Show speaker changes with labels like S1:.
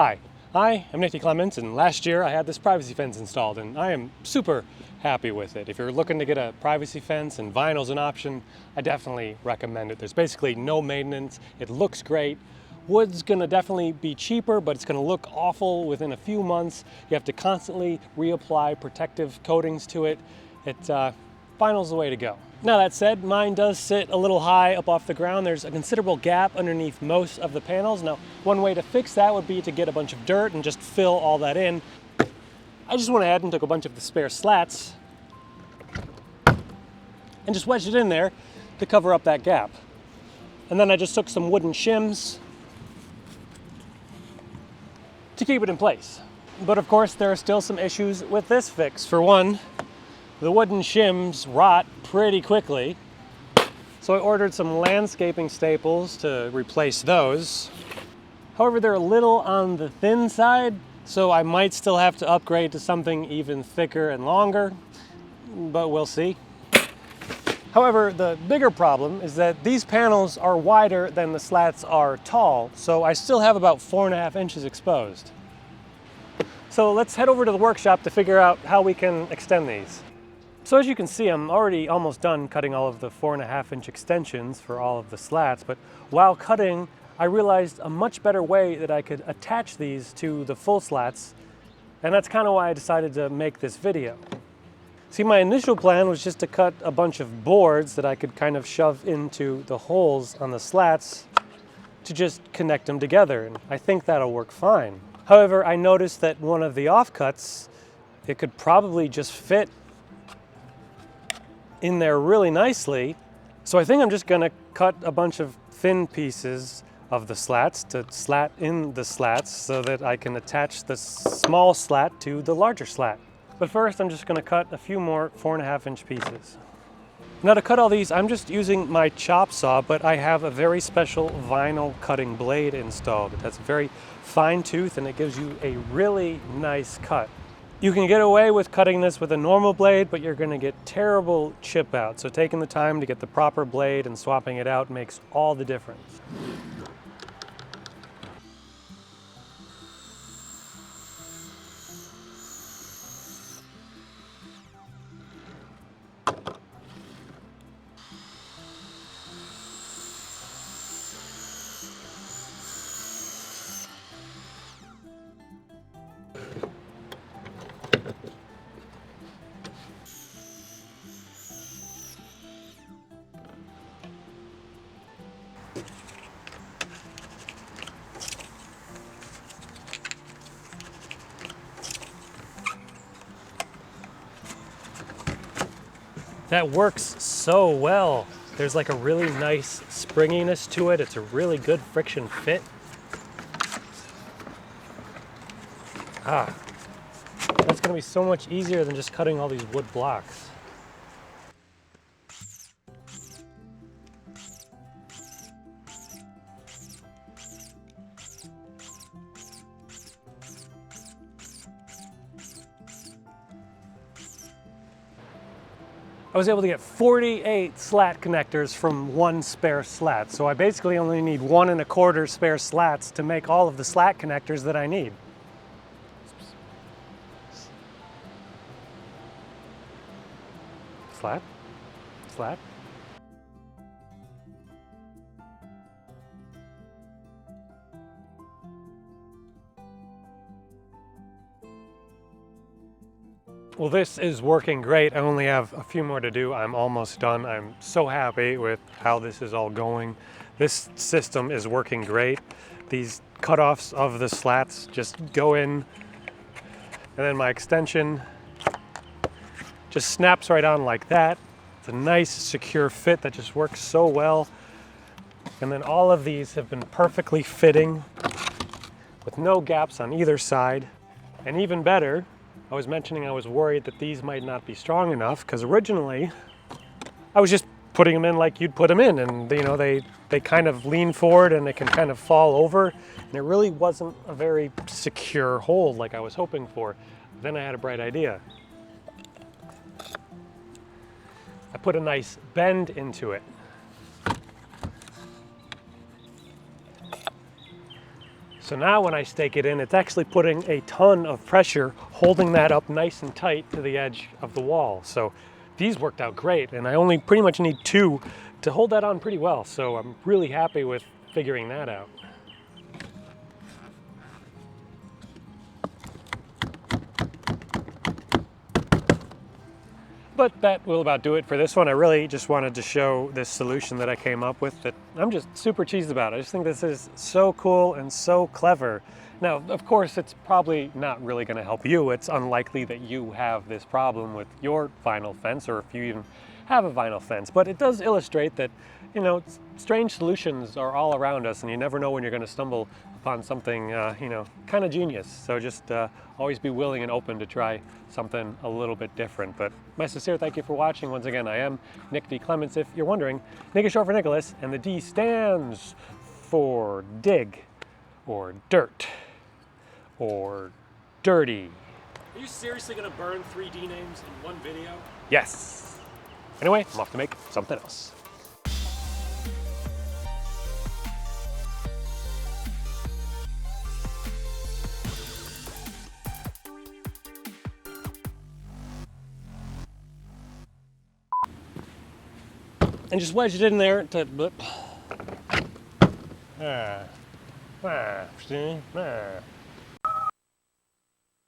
S1: Hi, I am Clements, and last year I had this privacy fence installed, and I am super happy with it. If you're looking to get a privacy fence and vinyl's an option, I definitely recommend it. There's basically no maintenance, it looks great. Wood's gonna definitely be cheaper, but it's gonna look awful within a few months. You have to constantly reapply protective coatings to it. Vinyl's the way to go. Now that said, mine does sit a little high up off the ground. There's a considerable gap underneath most of the panels. Now, one way to fix that would be to get a bunch of dirt and just fill all that in. I just went ahead and took a bunch of the spare slats and just wedged it in there to cover up that gap. And then I just took some wooden shims to keep it in place. But of course, there are still some issues with this fix. For one, the wooden shims rot pretty quickly, so I ordered some landscaping staples to replace those. However, they're a little on the thin side, so I might still have to upgrade to something even thicker and longer, but we'll see. However, the bigger problem is that these panels are wider than the slats are tall, so I still have about 4.5 inches exposed. So let's head over to the workshop to figure out how we can extend these. So as you can see, I'm already almost done cutting all of the 4.5-inch extensions for all of the slats, but while cutting, I realized a much better way that I could attach these to the full slats, and that's kind of why I decided to make this video. See, my initial plan was just to cut a bunch of boards that I could kind of shove into the holes on the slats to just connect them together, and I think that'll work fine. However, I noticed that one of the offcuts, it could probably just fit in there really nicely. So I think I'm just gonna cut a bunch of thin pieces of the slats to slat in the slats so that I can attach the small slat to the larger slat. But first I'm just gonna cut a few more 4.5-inch pieces. Now to cut all these, I'm just using my chop saw, but I have a very special vinyl cutting blade installed. That's very fine tooth and it gives you a really nice cut. You can get away with cutting this with a normal blade, but you're going to get terrible chip out. So taking the time to get the proper blade and swapping it out makes all the difference. That works so well. There's like a really nice springiness to it. It's a really good friction fit. That's gonna be so much easier than just cutting all these wood blocks. I was able to get 48 slat connectors from one spare slat. So I basically only need 1.25 spare slats to make all of the slat connectors that I need. Slat? Slat? Well, this is working great. I only have a few more to do. I'm almost done. I'm so happy with how this is all going. This system is working great. These cutoffs of the slats just go in, and then my extension just snaps right on like that. It's a nice, secure fit that just works so well. And then all of these have been perfectly fitting with no gaps on either side. And even better, I was mentioning I was worried that these might not be strong enough because originally I was just putting them in like you'd put them in, and you know, they kind of lean forward and they can kind of fall over, and it really wasn't a very secure hold like I was hoping for. Then I had a bright idea. I put a nice bend into it. So now when I stake it in, it's actually putting a ton of pressure, holding that up nice and tight to the edge of the wall. So these worked out great, and I only pretty much need 2 to hold that on pretty well. So I'm really happy with figuring that out. But that will about do it for this one. I really just wanted to show this solution that I came up with that I'm just super cheesed about. I just think this is so cool and so clever. Now, of course, it's probably not really going to help you. It's unlikely that you have this problem with your vinyl fence, or if you even have a vinyl fence. But it does illustrate that, you know, strange solutions are all around us, and you never know when you're going to stumble upon something, you know, kind of genius. So just always be willing and open to try something a little bit different. But my sincere thank you for watching. Once again, I am Nick D. Clements. If you're wondering, Nick is short for Nicholas, and the D stands for dig, or dirt, or dirty. Are you seriously going to burn 3D names in one video? Yes. Anyway, I'm off to make something else. And just wedge it in there to blip. See?